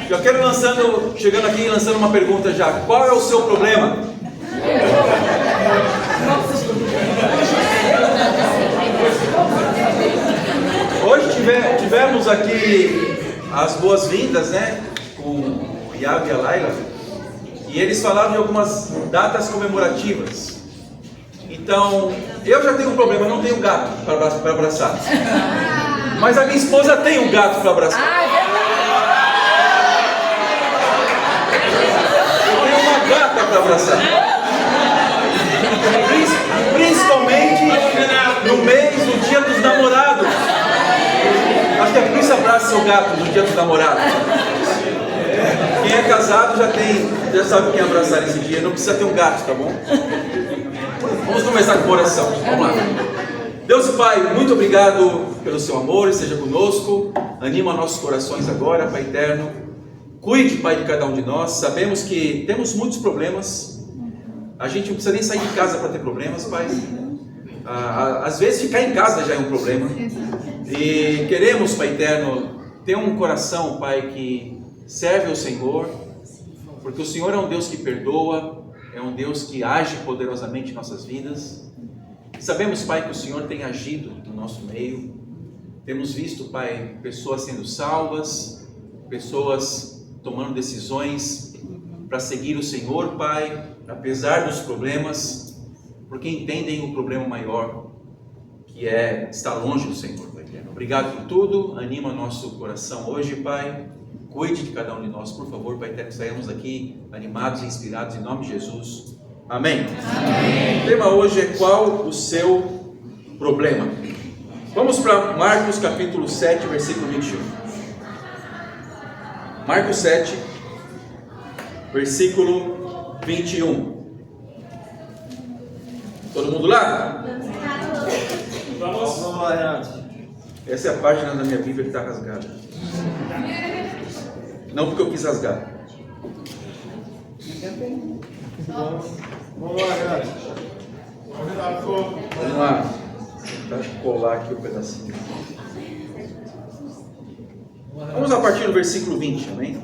Já quero chegando aqui e lançando uma pergunta já. Qual é o seu problema? Hoje tivemos aqui as boas-vindas, né? Com o Iago e a Laila. E eles falaram de algumas datas comemorativas. Então, eu já tenho um problema, eu não tenho gato para abraçar. Mas a minha esposa tem um gato para abraçar. Eu tenho uma gata para abraçar. Principalmente no mês do Dia dos Namorados. Acho que é por isso abraça seu gato no Dia dos Namorados. Quem é casado já sabe quem abraçar esse dia. Não precisa ter um gato, tá bom? Vamos começar com a oração. Vamos lá. Deus Pai, muito obrigado pelo seu amor, esteja conosco. Anima nossos corações agora, Pai eterno. Cuide, Pai, de cada um de nós. Sabemos que temos muitos problemas. A gente não precisa nem sair de casa para ter problemas, Pai. Às vezes ficar em casa já é um problema. E queremos, Pai eterno, ter um coração, Pai, que serve ao Senhor, porque o Senhor é um Deus que perdoa, é um Deus que age poderosamente em nossas vidas. Sabemos, Pai, que o Senhor tem agido no nosso meio. Temos visto, Pai, pessoas sendo salvas, pessoas tomando decisões para seguir o Senhor, Pai, apesar dos problemas, porque entendem o problema maior, que é estar longe do Senhor, Pai eterno. Obrigado por tudo, anima nosso coração hoje, Pai. Cuide de cada um de nós, por favor, Pai eterno, que saímos daqui animados e inspirados, em nome de Jesus. Amém. Amém. O tema hoje é: qual o seu problema? Vamos para Marcos capítulo 7, versículo 21. Marcos 7, versículo 21. Todo mundo lá? Vamos lá, Renato. Essa é a página da minha Bíblia que está rasgada. Não porque eu quis rasgar. Vamos lá, Renato. Vamos lá. Vou tentar colar aqui o pedacinho. Vamos a partir do versículo 20, amém?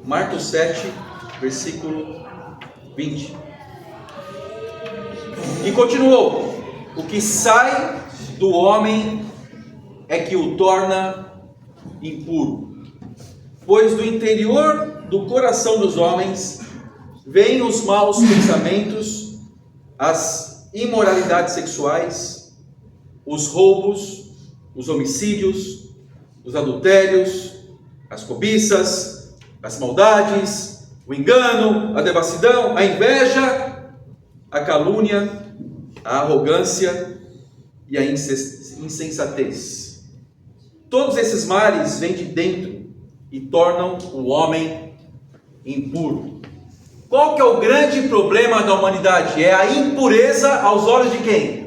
Marcos 7, versículo 20. E continuou: o que sai do homem é que o torna impuro, pois do interior do coração dos homens vêm os maus pensamentos, as imoralidades sexuais, os roubos, os homicídios, os adultérios, as cobiças, as maldades, o engano, a devassidão, a inveja, a calúnia, a arrogância e a insensatez. Todos esses males vêm de dentro e tornam o homem impuro. Qual que é o grande problema da humanidade? É a impureza aos olhos de quem?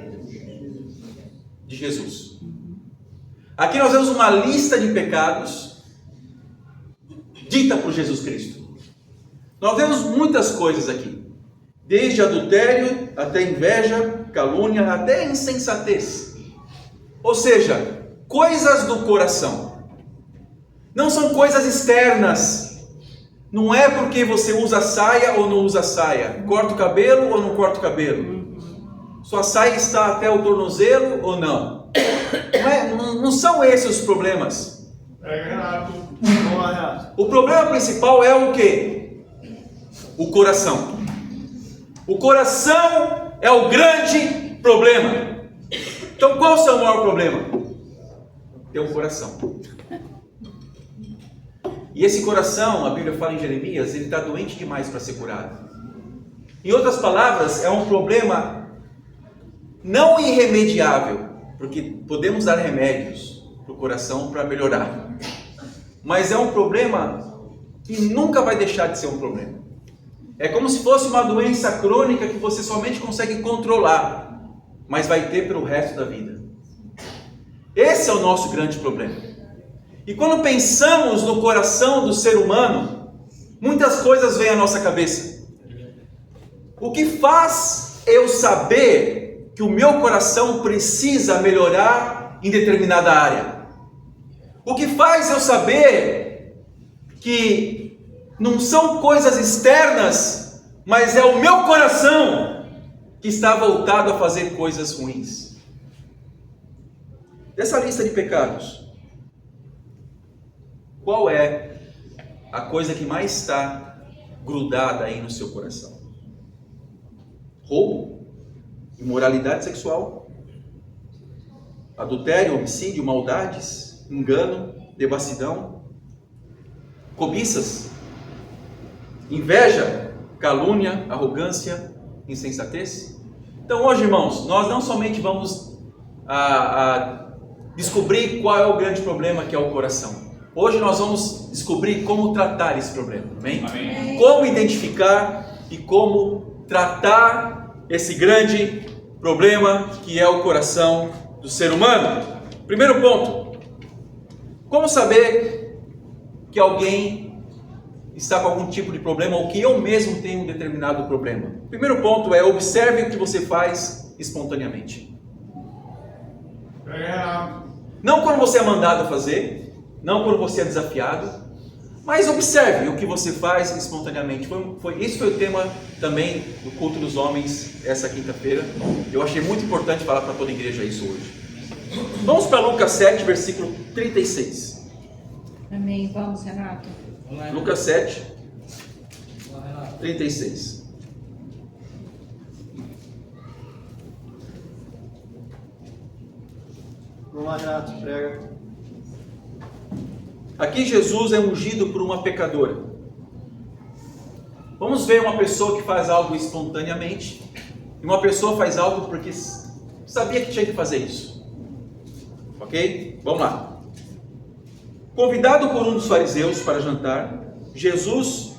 De Jesus. Aqui nós vemos uma lista de pecados dita por Jesus Cristo. Nós vemos muitas coisas aqui, desde adultério até inveja, calúnia, até insensatez. Ou seja, coisas do coração. Não são coisas externas. Não é porque você usa saia ou não usa saia, corta o cabelo ou não corta o cabelo, sua saia está até o tornozelo ou não. Não são esses os problemas. O problema principal é o quê? O coração. O coração é o grande problema. Então qual é o seu maior problema? Ter um coração. E esse coração, a Bíblia fala em Jeremias, ele está doente demais para ser curado. Em outras palavras, é um problema não irremediável, porque podemos dar remédios para o coração para melhorar. Mas é um problema que nunca vai deixar de ser um problema. É como se fosse uma doença crônica que você somente consegue controlar, mas vai ter pelo resto da vida. Esse é o nosso grande problema. E quando pensamos no coração do ser humano, muitas coisas vêm à nossa cabeça. O que faz eu saber que o meu coração precisa melhorar em determinada área? O que faz eu saber que não são coisas externas, mas é o meu coração que está voltado a fazer coisas ruins. Dessa lista de pecados, qual é a coisa que mais está grudada aí no seu coração? Roubo, imoralidade sexual, adultério, homicídio, maldades, engano, devassidão, cobiças, inveja, calúnia, arrogância, insensatez. Então hoje, irmãos, nós não somente vamos descobrir qual é o grande problema que é o coração. Hoje nós vamos descobrir como tratar esse problema, amém? Amém. Como identificar e como tratar esse grande problema que é o coração do ser humano. Primeiro ponto: como saber que alguém está com algum tipo de problema ou que eu mesmo tenho um determinado problema? Primeiro ponto é: observe o que você faz espontaneamente. Não quando você é mandado a fazer, não quando você é desafiado, mas observe o que você faz espontaneamente. Esse foi o tema também do culto dos homens essa quinta-feira. Eu achei muito importante falar para toda a igreja isso hoje. Vamos para Lucas 7, versículo 36. Amém. Vamos, Renato. Lucas 7, 36. Vamos lá, Renato, prega. Aqui Jesus é ungido por uma pecadora. Vamos ver uma pessoa que faz algo espontaneamente e uma pessoa faz algo porque sabia que tinha que fazer isso. Ok? Vamos lá. Convidado por um dos fariseus para jantar, Jesus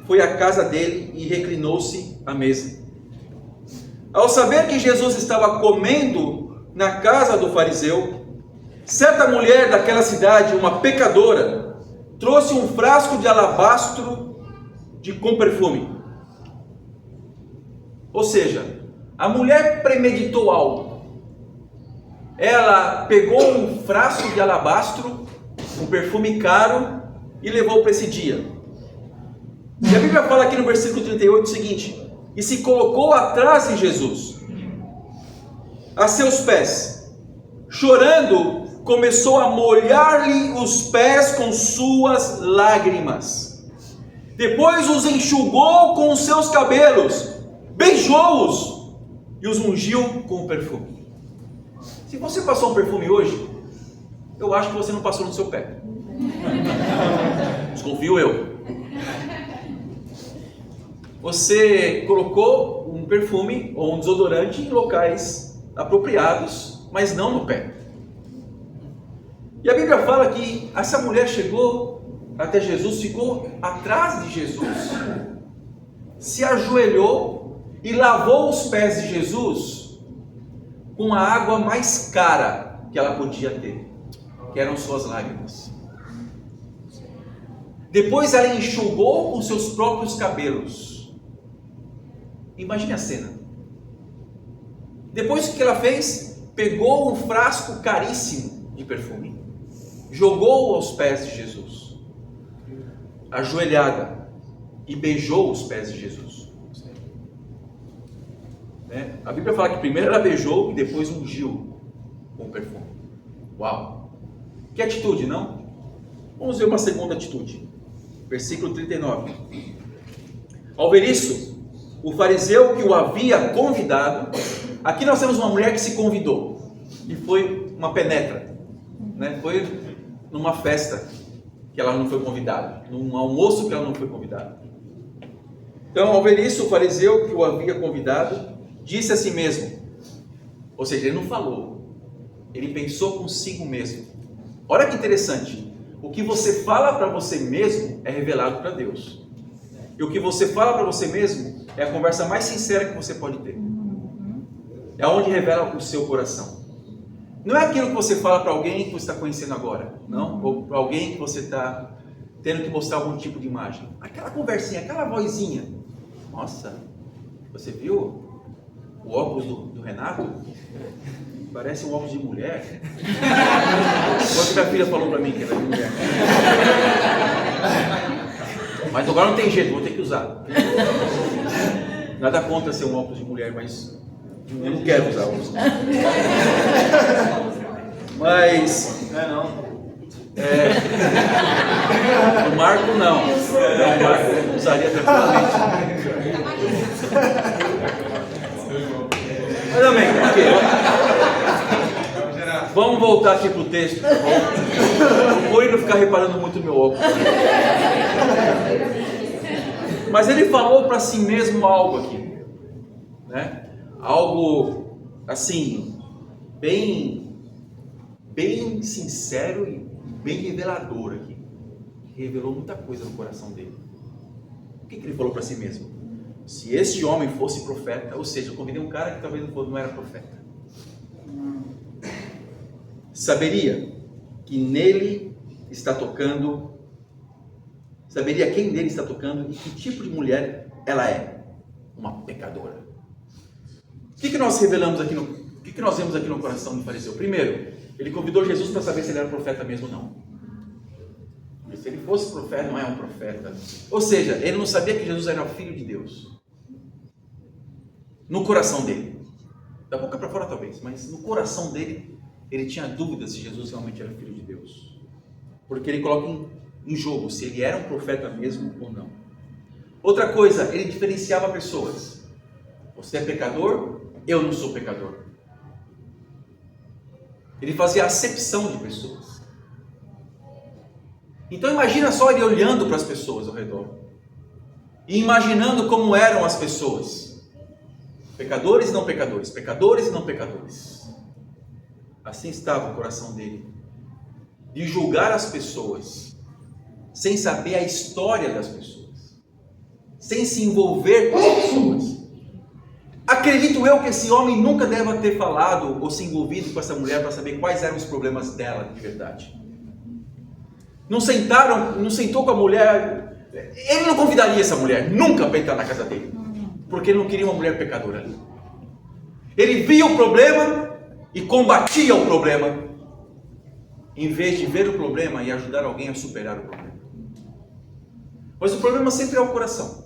foi à casa dele e reclinou-se à mesa. Ao saber que Jesus estava comendo na casa do fariseu, certa mulher daquela cidade, uma pecadora, trouxe um frasco de alabastro com perfume. Ou seja, a mulher premeditou algo. Ela pegou um frasco de alabastro, um perfume caro, e levou para esse dia. E a Bíblia fala aqui no versículo 38 o seguinte: e se colocou atrás de Jesus, a seus pés, chorando, começou a molhar-lhe os pés com suas lágrimas. Depois os enxugou com os seus cabelos, beijou-os e os ungiu com o perfume. Se você passou um perfume hoje, eu acho que você não passou no seu pé. Desconfio eu. Você colocou um perfume ou um desodorante em locais apropriados, mas não no pé. E a Bíblia fala que essa mulher chegou até Jesus, ficou atrás de Jesus, se ajoelhou e lavou os pés de Jesus com a água mais cara que ela podia ter, que eram suas lágrimas. Depois ela enxugou com seus próprios cabelos. Imagine a cena. Depois o que ela fez? Pegou um frasco caríssimo de perfume, jogou aos pés de Jesus, ajoelhada, e beijou os pés de Jesus. A Bíblia fala que primeiro ela beijou e depois ungiu com perfume. Uau! Que atitude, não? Vamos ver uma segunda atitude. Versículo 39. Ao ver isso, o fariseu que o havia convidado, aqui nós temos uma mulher que se convidou e foi uma penetra, foi numa festa que ela não foi convidada, num almoço que ela não foi convidada. Então, ao ver isso, o fariseu que o havia convidado disse a si mesmo, ou seja, ele não falou, ele pensou consigo mesmo. Olha que interessante, o que você fala para você mesmo é revelado para Deus, e o que você fala para você mesmo é a conversa mais sincera que você pode ter, é onde revela o seu coração. Não é aquilo que você fala para alguém que você está conhecendo agora, não, ou para alguém que você está tendo que mostrar algum tipo de imagem, aquela conversinha, aquela vozinha. Nossa, você viu o óculos do Renato? Parece um óculos de mulher. Quando minha filha falou para mim que era de mulher. Mas agora não tem jeito, vou ter que usar. Nada contra ser um óculos de mulher, mas eu não quero usar óculos. Mas... Não. O Marco não. O Marco usaria tranquilamente. Mas amém, ok. Vamos voltar aqui para o texto, tá bom? Não vou não ficar reparando muito no meu óculos. Mas ele falou para si mesmo algo aqui, né? Algo assim, bem sincero e bem revelador aqui. Revelou muita coisa no coração dele. O que ele falou para si mesmo? Se este homem fosse profeta, ou seja, eu convidei um cara que talvez não era profeta, saberia que nele está tocando, saberia quem nele está tocando e que tipo de mulher ela é. Uma pecadora. O que nós revelamos aqui o que nós vemos aqui no coração do fariseu? Primeiro, ele convidou Jesus para saber se ele era profeta mesmo ou não. E se ele fosse profeta, não é um profeta. Ou seja, ele não sabia que Jesus era o Filho de Deus. No coração dele. Da boca para fora talvez, mas no coração dele, ele tinha dúvidas se Jesus realmente era Filho de Deus. Porque ele coloca em jogo se ele era um profeta mesmo ou não. Outra coisa, ele diferenciava pessoas. Você é pecador, eu não sou pecador. Ele fazia acepção de pessoas. Então imagina só ele olhando para as pessoas ao redor. E imaginando como eram as pessoas. Pecadores e não pecadores. Pecadores e não pecadores. Assim estava o coração dele. De julgar as pessoas. Sem saber a história das pessoas. Sem se envolver com as pessoas. Acredito eu que esse homem nunca deve ter falado ou se envolvido com essa mulher para saber quais eram os problemas dela de verdade. Não sentou com a mulher. Ele não convidaria essa mulher nunca para entrar na casa dele, porque ele não queria uma mulher pecadora ali. Ele via o problema e combatia o problema, em vez de ver o problema e ajudar alguém a superar o problema. Mas o problema sempre é o coração.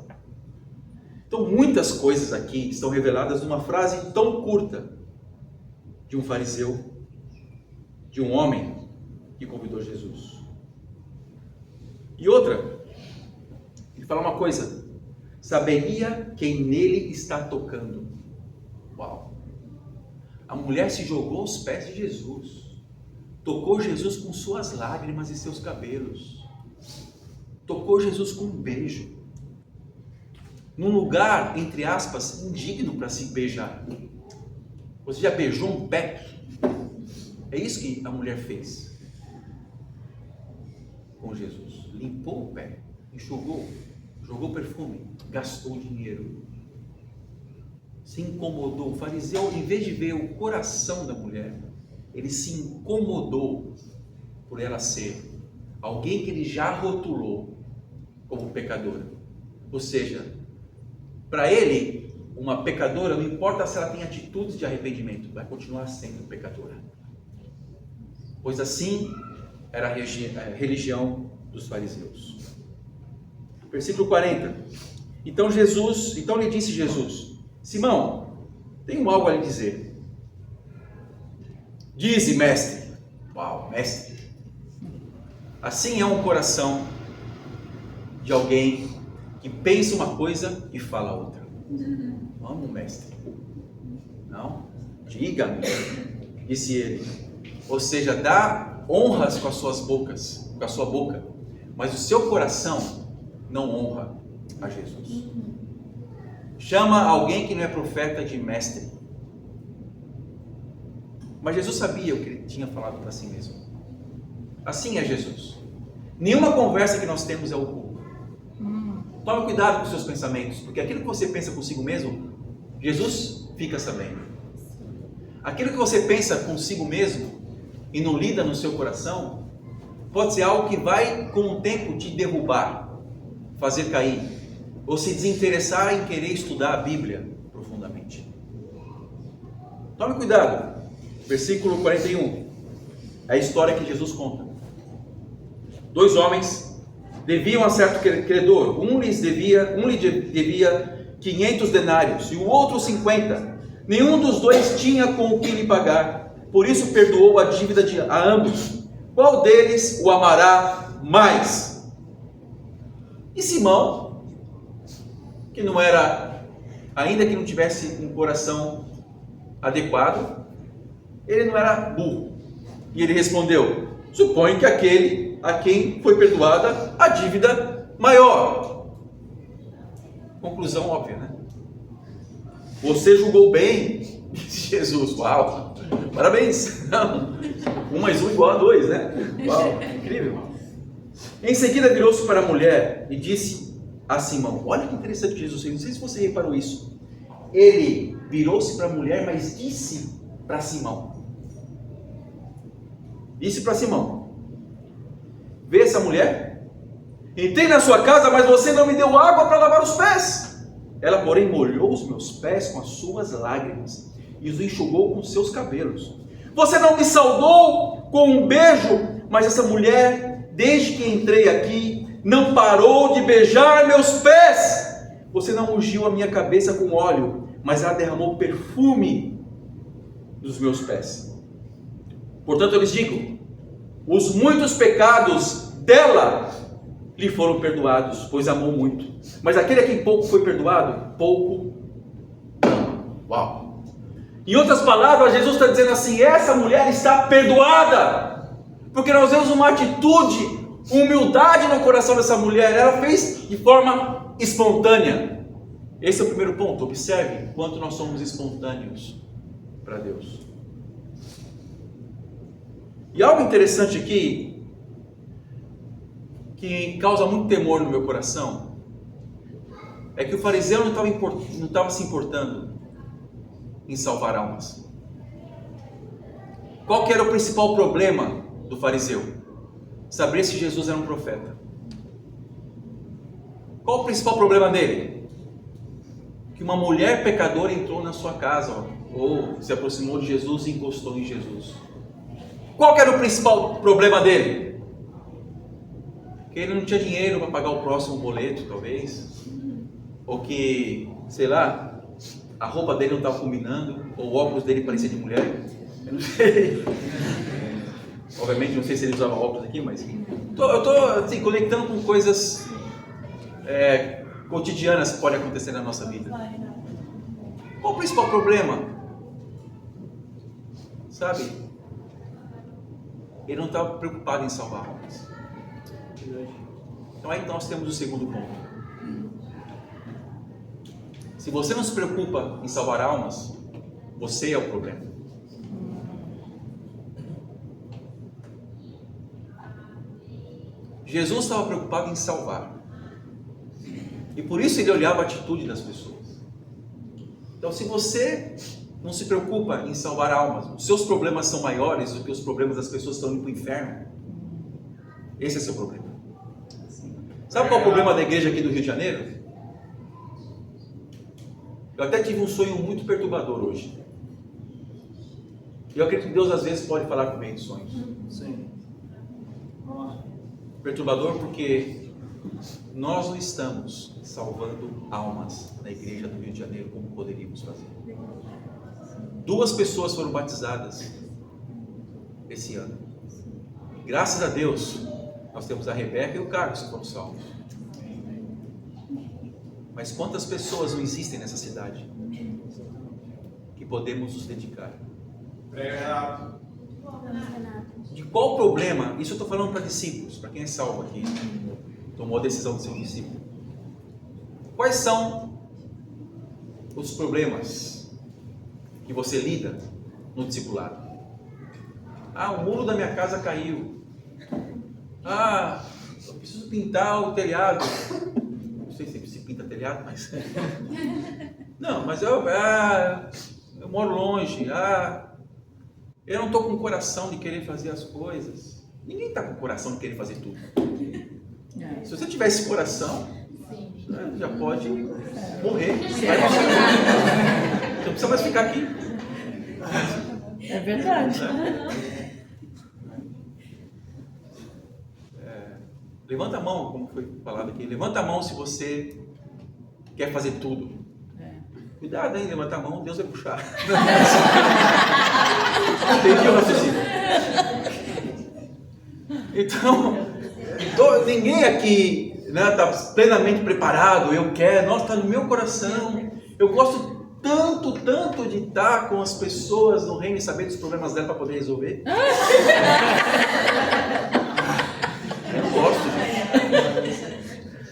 Então muitas coisas aqui estão reveladas numa frase tão curta de um fariseu, de um homem que convidou Jesus. E outra, ele fala uma coisa: saberia quem nele está tocando. Uau! A mulher se jogou aos pés de Jesus, tocou Jesus com suas lágrimas e seus cabelos, tocou Jesus com um beijo. Num lugar, entre aspas, indigno para se beijar. Você já beijou um pé? É isso que a mulher fez com Jesus. Limpou o pé, enxugou, jogou perfume, gastou dinheiro. Se incomodou. O fariseu, em vez de ver o coração da mulher, ele se incomodou por ela ser alguém que ele já rotulou como pecadora. Ou seja, para ele, uma pecadora, não importa se ela tem atitudes de arrependimento, vai continuar sendo pecadora. Pois assim era a religião dos fariseus. Versículo 40. Então lhe disse Jesus: Simão, tenho algo a lhe dizer. Dize, mestre. Uau, mestre. Assim é um coração de alguém que pensa uma coisa e fala outra. Vamos, mestre. Não? Diga-me, disse ele. Ou seja, dá honras com as suas bocas, com a sua boca, mas o seu coração não honra a Jesus. Chama alguém que não é profeta de mestre. Mas Jesus sabia o que ele tinha falado para si mesmo. Assim é Jesus. Nenhuma conversa que nós temos é oculta. Tome cuidado com os seus pensamentos, porque aquilo que você pensa consigo mesmo, Jesus fica sabendo. Aquilo que você pensa consigo mesmo e não lida no seu coração, pode ser algo que vai com o tempo te derrubar, fazer cair, ou se desinteressar em querer estudar a Bíblia profundamente. Tome cuidado. Versículo 41, é a história que Jesus conta. 2 homens deviam a certo credor. Um lhe devia 500 denários e o outro 50. Nenhum dos dois tinha com o que lhe pagar. Por isso perdoou a dívida a ambos. Qual deles o amará mais? E Simão, que não era, ainda que não tivesse um coração adequado, ele não era burro. E ele respondeu: suponho que aquele a quem foi perdoada a dívida maior. Conclusão óbvia, né? Você julgou bem, disse Jesus. Uau, parabéns. 1 mais 1 igual a 2, né? Uau, incrível. Em seguida virou-se para a mulher e disse a Simão: olha que interessante Jesus, não sei se você reparou isso. Ele virou-se para a mulher, mas disse para Simão. Disse para Simão: vê essa mulher? Entrei na sua casa, mas você não me deu água para lavar os pés. Ela, porém, molhou os meus pés com as suas lágrimas e os enxugou com seus cabelos. Você não me saudou com um beijo, mas essa mulher, desde que entrei aqui, não parou de beijar meus pés. Você não ungiu a minha cabeça com óleo, mas ela derramou perfume dos meus pés. Portanto, eu lhes digo: os muitos pecados dela lhe foram perdoados, pois amou muito. Mas aquele a quem pouco foi perdoado, pouco ama. Uau! Em outras palavras, Jesus está dizendo assim: essa mulher está perdoada, porque nós vemos uma atitude, humildade no coração dessa mulher. Ela fez de forma espontânea. Esse é o primeiro ponto. Observe quanto nós somos espontâneos para Deus. E algo interessante aqui, que causa muito temor no meu coração, é que o fariseu não estava se importando em salvar almas. Qual que era o principal problema do fariseu? Saber se Jesus era um profeta. Qual o principal problema dele? Que uma mulher pecadora entrou na sua casa, ou se aproximou de Jesus e encostou em Jesus. Qual que era o principal problema dele? Que ele não tinha dinheiro para pagar o próximo boleto, talvez. Ou que, sei lá, a roupa dele não estava combinando, ou o óculos dele parecia de mulher. Eu não sei. Obviamente, não sei se ele usava óculos aqui, mas eu estou assim, conectando com coisas cotidianas que podem acontecer na nossa vida. Qual o principal problema? Sabe? Ele não estava preocupado em salvar almas. Então aí nós temos o segundo ponto. Se você não se preocupa em salvar almas, você é o problema. Jesus estava preocupado em salvar. E por isso ele olhava a atitude das pessoas. Então, se você não se preocupa em salvar almas, os seus problemas são maiores do que os problemas das pessoas que estão indo para o inferno. Esse é o seu problema. Sabe qual é o problema da igreja aqui do Rio de Janeiro? Eu até tive um sonho muito perturbador hoje. E eu acredito que Deus às vezes pode falar por meio de sonhos. Sim. Perturbador porque nós não estamos salvando almas na igreja do Rio de Janeiro como poderíamos fazer. 2 pessoas foram batizadas esse ano. Graças a Deus, nós temos a Rebeca e o Carlos que foram salvos. Mas quantas pessoas não existem nessa cidade que podemos nos dedicar? De qual problema? Isso eu estou falando para discípulos, para quem é salvo aqui, tomou a decisão de ser um discípulo. Quais são os problemas que você lida no discipulado? Ah, o muro da minha casa caiu. Ah, eu preciso pintar o telhado. Não sei se se pinta telhado, mas... Não, mas eu moro longe. Eu não estou com o coração de querer fazer as coisas. Ninguém está com o coração de querer fazer tudo. Se você tiver esse coração, já pode morrer. Não precisa mais ficar aqui. É verdade. Levanta a mão, como foi falado aqui. Levanta a mão se você quer fazer tudo. Cuidado, hein? Levanta a mão, Deus vai puxar. Entendi o raciocínio. Então, ninguém aqui está plenamente preparado. Eu quero, nossa, está no meu coração. Eu gosto tanto de estar com as pessoas no reino e saber dos problemas dela para poder resolver. Eu não gosto, gente.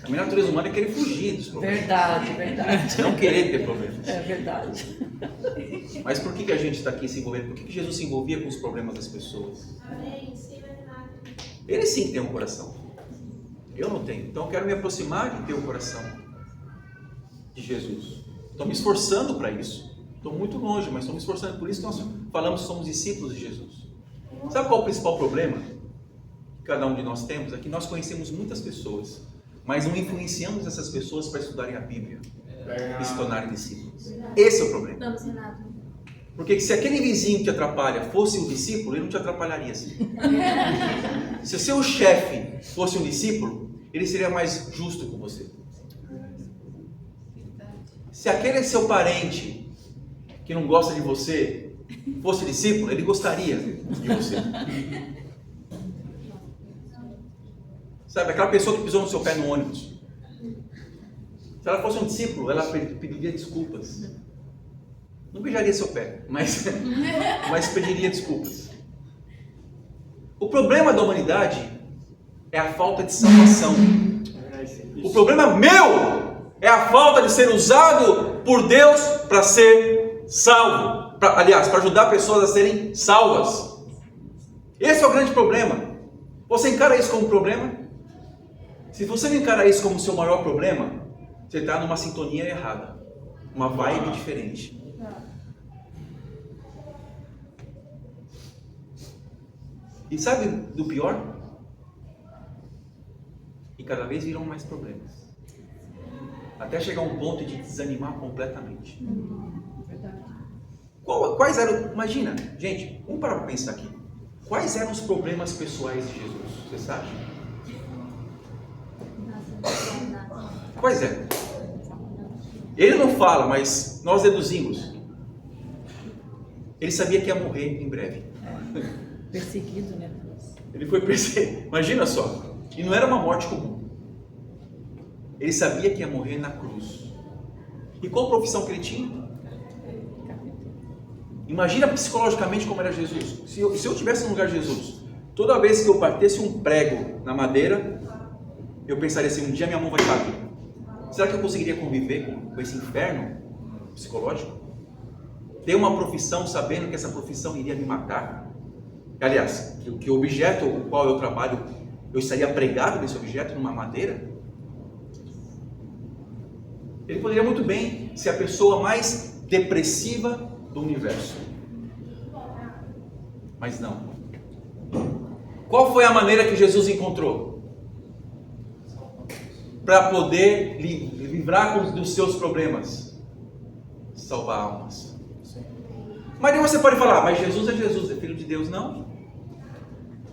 A minha natureza humana é querer fugir dos problemas. Verdade. Não querer ter problemas. É verdade. Mas por que a gente está aqui se envolvendo? Por que Jesus se envolvia com os problemas das pessoas? Ele sim tem um coração. Eu não tenho. Então eu quero me aproximar de ter o coração de Jesus. Estou me esforçando para isso. Estou muito longe, mas estou me esforçando. Por isso que nós falamos que somos discípulos de Jesus. Sabe qual é o principal problema que cada um de nós temos? É que nós conhecemos muitas pessoas, mas não influenciamos essas pessoas para estudarem a Bíblia e se tornarem discípulos. Esse é o problema. Vamos, Renato. Porque se aquele vizinho que te atrapalha fosse um discípulo, ele não te atrapalharia assim. Se o seu chefe fosse um discípulo, ele seria mais justo com você. Se aquele seu parente que não gosta de você fosse discípulo, ele gostaria de você. Sabe, aquela pessoa que pisou no seu pé no ônibus. Se ela fosse um discípulo, ela pediria desculpas. Não beijaria seu pé, mas pediria desculpas. O problema da humanidade é a falta de salvação. O problema meu é a falta de ser usado por Deus para ser salvo. Para ajudar pessoas a serem salvas. Esse é o grande problema. Você encara isso como problema? Se você não encara isso como o seu maior problema, você está numa sintonia errada. Uma vibe diferente. E sabe do pior? E cada vez virão mais problemas. Até chegar a um ponto de desanimar completamente. Quais eram... Imagina, gente, vamos parar para pensar aqui. Quais eram os problemas pessoais de Jesus? Você sabe? Quais eram? Ele não fala, mas nós deduzimos. Ele sabia que ia morrer em breve. Perseguido, né? Ele foi perseguido. Imagina só. E não era uma morte comum. Ele sabia que ia morrer na cruz. E qual profissão que ele tinha? Imagina psicologicamente como era Jesus. Se eu estivesse no lugar de Jesus, toda vez que eu batesse um prego na madeira, eu pensaria assim, um dia minha mão vai cair. Será que eu conseguiria conviver com esse inferno psicológico? Ter uma profissão sabendo que essa profissão iria me matar? Aliás, que o objeto com o qual eu trabalho, eu estaria pregado nesse objeto, numa madeira? Ele poderia muito bem ser a pessoa mais depressiva do universo. Mas não. Qual foi a maneira que Jesus encontrou para poder livrar dos seus problemas? Salvar almas. Mas aí você pode falar, mas Jesus é filho de Deus. Não.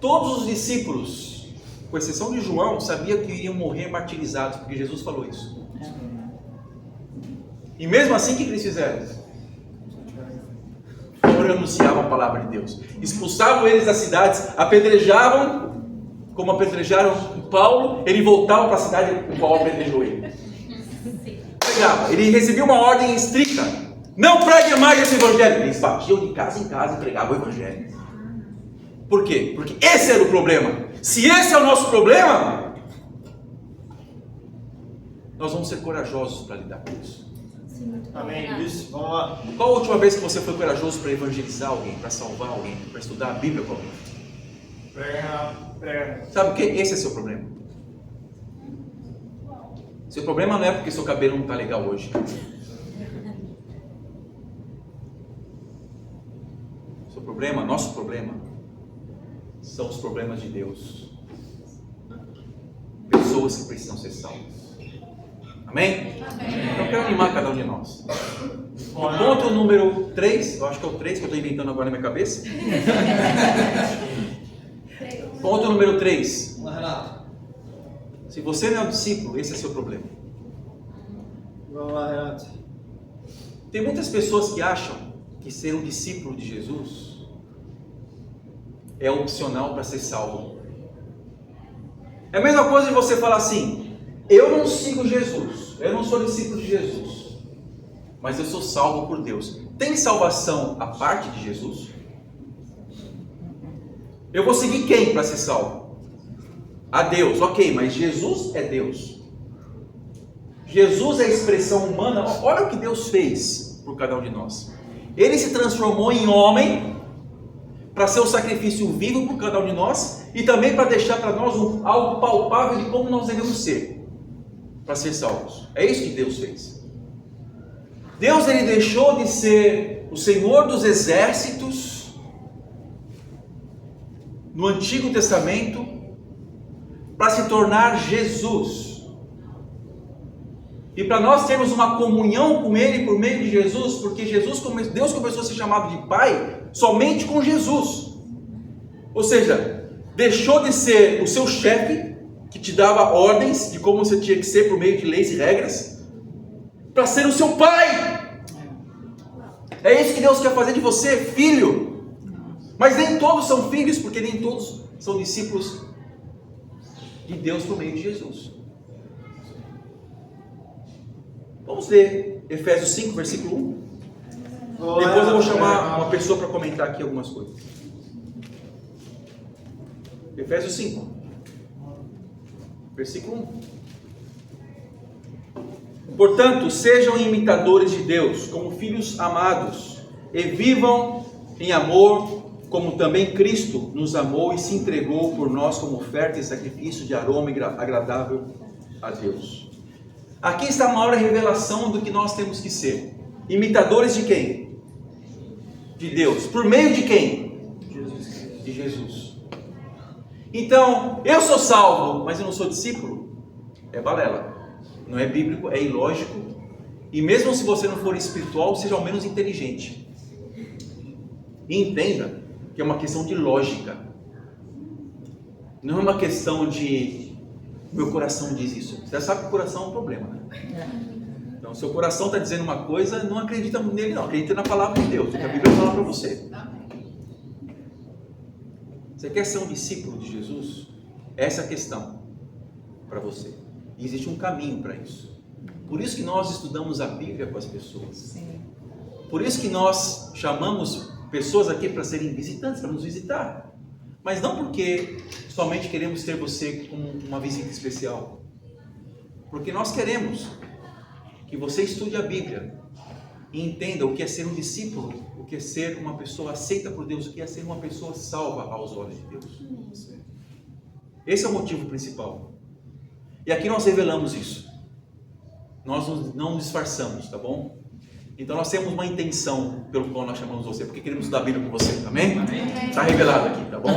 Todos os discípulos, com exceção de João, sabiam que iriam morrer martirizados, porque Jesus falou isso. E mesmo assim, o que eles fizeram? Foram anunciavam a palavra de Deus. Expulsavam eles das cidades, apedrejavam, como apedrejaram Paulo, ele voltava para a cidade com qual apedrejou ele. Ele recebia uma ordem estrita. Não pregue mais esse evangelho. Eles batiam de casa em casa e pregavam o evangelho. Por quê? Porque esse era o problema. Se esse é o nosso problema, nós vamos ser corajosos para lidar com isso. Amém. Isso, vamos lá. Qual a última vez que você foi corajoso para evangelizar alguém, para salvar alguém, para estudar a Bíblia com alguém? Prega. Sabe o que? Esse é seu problema. Seu problema não é porque seu cabelo não está legal hoje. Seu problema, nosso problema, são os problemas de Deus. Pessoas que precisam ser salvas. Amém? Então eu quero animar cada um de nós. O ponto número 3, eu acho que é o 3 que eu estou inventando agora na minha cabeça. Ponto número 3. Se você não é um discípulo, esse é seu problema. Vamos lá, Renato. Tem muitas pessoas que acham que ser um discípulo de Jesus é opcional para ser salvo. É a mesma coisa de você falar assim: eu não sigo Jesus, eu não sou discípulo de Jesus, mas eu sou salvo por Deus. Tem salvação à parte de Jesus? Eu vou seguir quem para ser salvo? A Deus, ok, mas Jesus é Deus. Jesus é a expressão humana. Olha o que Deus fez por cada um de nós. Ele se transformou em homem para ser o sacrifício vivo por cada um de nós e também para deixar para nós algo palpável de como nós devemos ser para ser salvos. É isso que Deus fez. Deus, ele deixou de ser o Senhor dos exércitos no Antigo Testamento para se tornar Jesus. E para nós termos uma comunhão com Ele por meio de Jesus, porque Deus começou a ser chamado de Pai somente com Jesus. Ou seja, deixou de ser o seu chefe, que te dava ordens de como você tinha que ser por meio de leis e regras, para ser o seu Pai. É isso que Deus quer fazer de você, filho. Mas nem todos são filhos, porque nem todos são discípulos de Deus por meio de Jesus. Vamos ler Efésios 5, versículo 1. Depois eu vou chamar uma pessoa para comentar aqui algumas coisas. Efésios 5, versículo 1. Portanto, sejam imitadores de Deus, como filhos amados, e vivam em amor, como também Cristo nos amou e se entregou por nós como oferta e sacrifício de aroma agradável a Deus. Aqui está a maior revelação do que nós temos que ser. Imitadores de quem? De Deus. Por meio de quem? De Jesus. Então, eu sou salvo, mas eu não sou discípulo? É balela. Não é bíblico, é ilógico. E mesmo se você não for espiritual, seja ao menos inteligente. E entenda que é uma questão de lógica. Não é uma questão de meu coração diz isso. Você sabe que o coração é um problema, né? Então, seu coração está dizendo uma coisa, não acredita nele não, acredita na palavra de Deus, o que a Bíblia fala para você. Você quer ser um discípulo de Jesus? Essa é a questão para você. E existe um caminho para isso. Por isso que nós estudamos a Bíblia com as pessoas. Por isso que nós chamamos pessoas aqui para serem visitantes, para nos visitar. Mas não porque somente queremos ter você como uma visita especial. Porque nós queremos que você estude a Bíblia e entenda o que é ser um discípulo, o que é ser uma pessoa aceita por Deus, o que é ser uma pessoa salva aos olhos de Deus. Esse é o motivo principal. E aqui nós revelamos isso. Nós não disfarçamos, tá bom? Então nós temos uma intenção pelo qual nós chamamos você, porque queremos estudar a Bíblia com você, amém? Está revelado aqui, tá bom?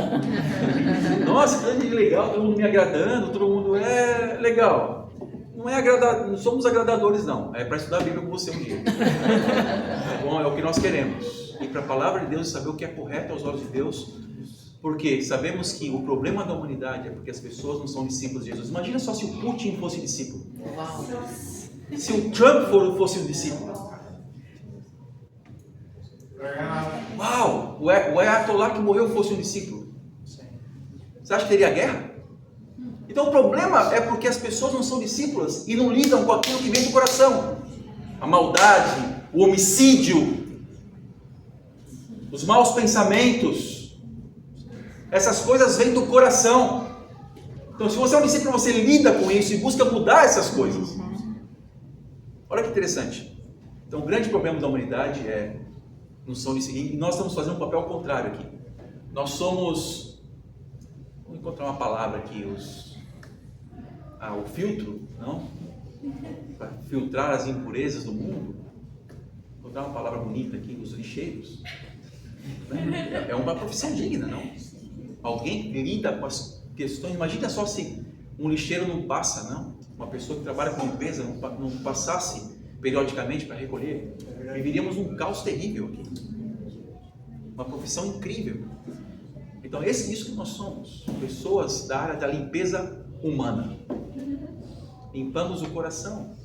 Nossa, que legal, todo mundo me agradando, todo mundo é legal. Não somos agradadores não, é para estudar a Bíblia com você um dia. Tá bom? É o que nós queremos. Ir para a palavra de Deus e saber o que é correto aos olhos de Deus, porque sabemos que o problema da humanidade é porque as pessoas não são discípulos de Jesus. Imagina só se o Putin fosse discípulo. Se o Trump fosse um discípulo. Uau, o Ayatollah que morreu fosse um discípulo. Você acha que teria guerra? Então o problema é porque as pessoas não são discípulas e não lidam com aquilo que vem do coração. A maldade, o homicídio, os maus pensamentos, essas coisas vêm do coração. Então se você é um discípulo, você lida com isso e busca mudar essas coisas. Olha que interessante. Então o grande problema da humanidade é e nós estamos fazendo um papel contrário aqui. Nós somos, vamos encontrar uma palavra aqui, o filtro, não? Para filtrar as impurezas do mundo. Vou dar uma palavra bonita aqui, os lixeiros. É uma profissão digna, não? Alguém que lida com as questões. Imagina só se um lixeiro não passa, não? Uma pessoa que trabalha com limpeza não passasse periodicamente para recolher, viveríamos um caos terrível aqui. Uma profissão incrível. Então isso que nós somos, pessoas da área da limpeza humana. Limpamos o coração.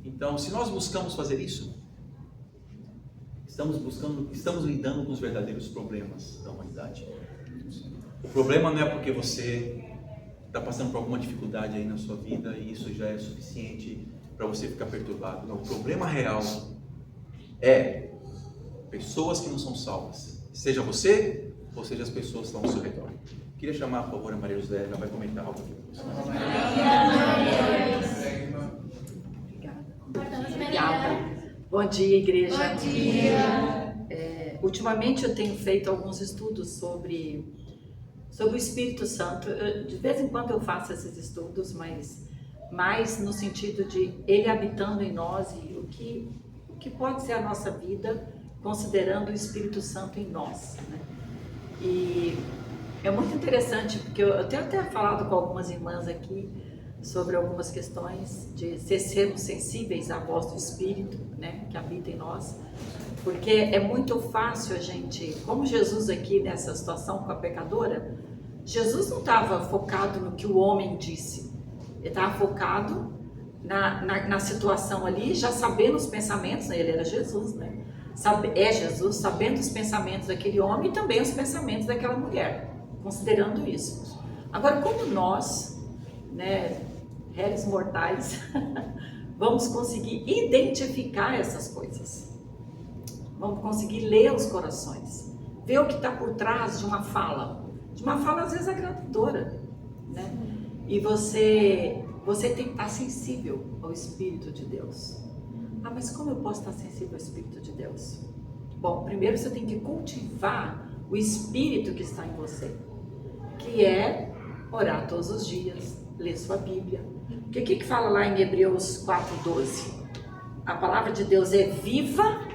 Então, se nós buscamos fazer isso, estamos lidando com os verdadeiros problemas da humanidade. O problema não é porque você está passando por alguma dificuldade aí na sua vida e isso já é suficiente para você ficar perturbado. Não, o problema real é pessoas que não são salvas, seja você ou seja as pessoas que estão ao seu redor. Queria chamar, por favor, a Maria José, ela vai comentar algo aqui. Obrigada. Bom dia, igreja. Bom dia. Ultimamente eu tenho feito alguns estudos sobre o Espírito Santo. De vez em quando eu faço esses estudos, mas mais no sentido de ele habitando em nós e o que pode ser a nossa vida considerando o Espírito Santo em nós, né? E é muito interessante porque eu tenho até falado com algumas irmãs aqui sobre algumas questões de sermos sensíveis à voz do Espírito, né, que habita em nós, porque é muito fácil a gente, como Jesus aqui nessa situação com a pecadora, Jesus não estava focado no que o homem disse, ele estava focado na situação ali, já sabendo os pensamentos, né? Ele era Jesus, né? Jesus, sabendo os pensamentos daquele homem e também os pensamentos daquela mulher, considerando isso. Agora, como nós, né, réis mortais, vamos conseguir identificar essas coisas, vamos conseguir ler os corações, ver o que está por trás de uma fala às vezes agradadora, né? E você tem que estar sensível ao Espírito de Deus. Ah, mas como eu posso estar sensível ao Espírito de Deus? Bom, primeiro você tem que cultivar o Espírito que está em você, que é orar todos os dias, ler sua Bíblia. O que fala lá em Hebreus 4:12? A palavra de Deus é viva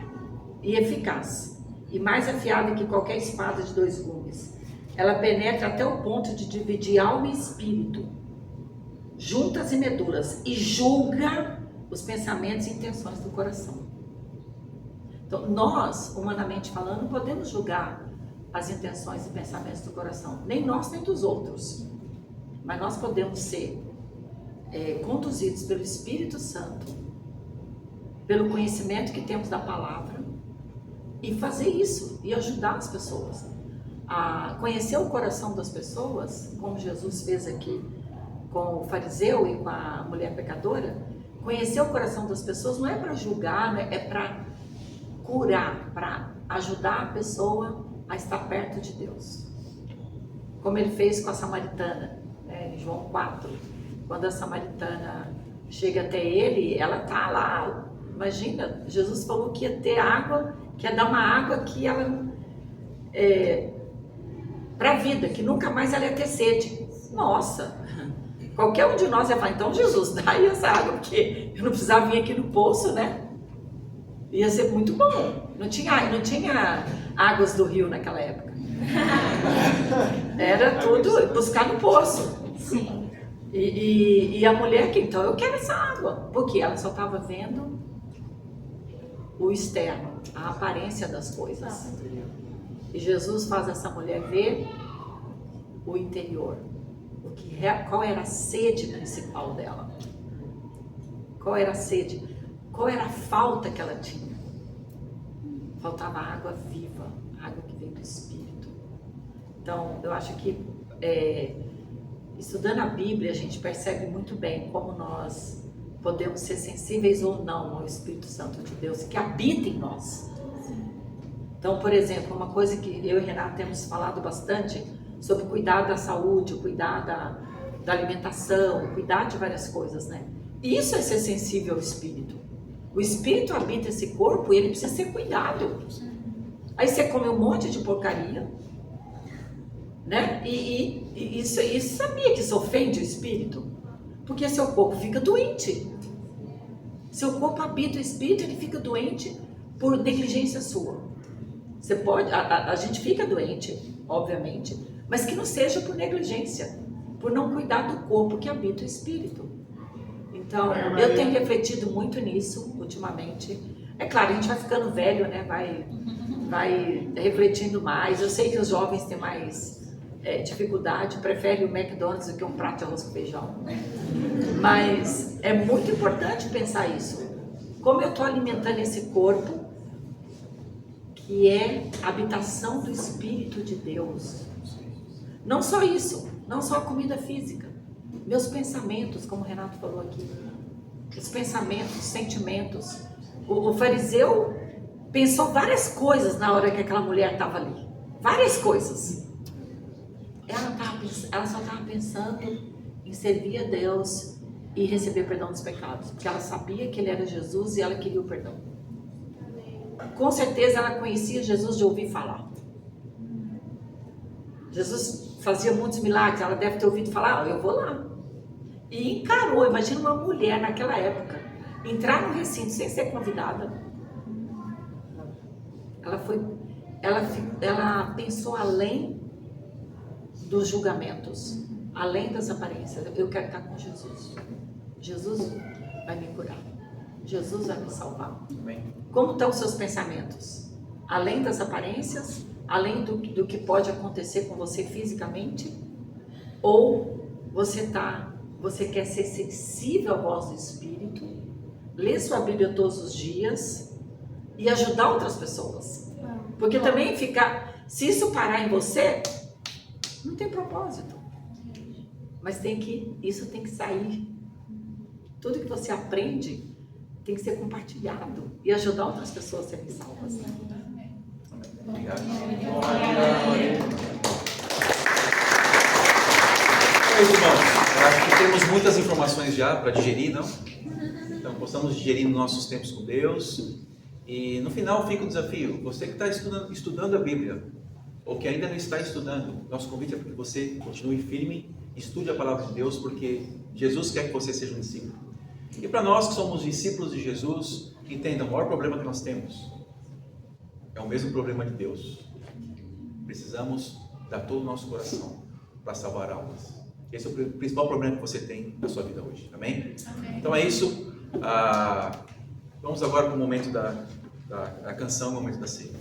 e eficaz, e mais afiada que qualquer espada de 2 gumes. Ela penetra até o ponto de dividir alma e espírito, juntas e medulas, e julga os pensamentos e intenções do coração. Então, nós, humanamente falando, não podemos julgar as intenções e pensamentos do coração, nem nós, nem dos outros. Mas nós podemos ser conduzidos pelo Espírito Santo, pelo conhecimento que temos da palavra, e fazer isso, e ajudar as pessoas a conhecer o coração das pessoas, como Jesus fez aqui com o fariseu e com a mulher pecadora. Conhecer o coração das pessoas não é para julgar, né? É para curar, para ajudar a pessoa a estar perto de Deus. Como ele fez com a samaritana, né? Em João 4, quando a samaritana chega até ele, ela está lá. Imagina, Jesus falou que ia ter água, que ia dar uma água que ela para a vida, que nunca mais ela ia ter sede. Nossa, qualquer um de nós ia falar, então Jesus, dá aí essa água, porque eu não precisava vir aqui no poço, né? Ia ser muito bom. Não tinha águas do rio naquela época. Era tudo buscar no poço. Sim. E a mulher que, então, eu quero essa água, porque ela só estava vendo o externo, a aparência das coisas. E Jesus faz essa mulher ver o interior, qual era a sede principal dela, qual era a sede, qual era a falta que ela tinha. Faltava água viva, água que vem do Espírito. Então, eu acho que estudando a Bíblia, a gente percebe muito bem como nós podemos ser sensíveis ou não ao Espírito Santo de Deus, que habita em nós. Então, por exemplo, uma coisa que eu e Renato temos falado bastante sobre cuidar da saúde, cuidar da alimentação, cuidar de várias coisas, né? E isso é ser sensível ao Espírito. O Espírito habita esse corpo e ele precisa ser cuidado. Aí você come um monte de porcaria, né? E isso sabia que isso ofende o Espírito? Porque seu corpo fica doente. Seu corpo habita o Espírito, ele fica doente por negligência sua. Você pode, a gente fica doente, obviamente, mas que não seja por negligência, por não cuidar do corpo que habita o Espírito. Então, eu tenho refletido muito nisso ultimamente. É claro, a gente vai ficando velho, né? Vai refletindo mais. Eu sei que os jovens têm mais dificuldade, prefere o McDonald's do que um prato de arroz com feijão. Mas é muito importante pensar isso. Como eu estou alimentando esse corpo, que é a habitação do Espírito de Deus. Não só isso, não só a comida física. Meus pensamentos, como o Renato falou aqui. Os pensamentos, os sentimentos. O fariseu pensou várias coisas na hora que aquela mulher estava ali. Várias coisas. Ela só estava pensando em servir a Deus e receber perdão dos pecados. Porque ela sabia que Ele era Jesus e ela queria o perdão. Com certeza ela conhecia Jesus de ouvir falar. Jesus fazia muitos milagres, ela deve ter ouvido falar, eu vou lá. E encarou, imagina uma mulher naquela época, entrar no recinto sem ser convidada. Ela pensou além dos julgamentos, além das aparências. Eu quero estar com Jesus. Jesus vai me curar. Jesus vai me salvar. Amém. Como estão os seus pensamentos? Além das aparências? Além do que pode acontecer com você fisicamente? Ou você quer ser sensível à voz do Espírito, ler sua Bíblia todos os dias e ajudar outras pessoas? Porque também se isso parar em você, não tem propósito. Mas isso tem que sair. Tudo que você aprende tem que ser compartilhado e ajudar outras pessoas a serem salvas. Obrigado. Pois, irmãos, eu acho que temos muitas informações já para digerir, não? Então, possamos digerir nos nossos tempos com Deus. E no final fica o desafio. Você que está estudando a Bíblia, ou que ainda não está estudando, nosso convite é para que você continue firme, estude a palavra de Deus, porque Jesus quer que você seja um discípulo. E para nós que somos discípulos de Jesus, entenda, o maior problema que nós temos é o mesmo problema de Deus. Precisamos dar todo o nosso coração para salvar almas. Esse é o principal problema que você tem na sua vida hoje. Amém? Amém. Então é isso. Vamos agora para o momento da canção, o momento da ceia.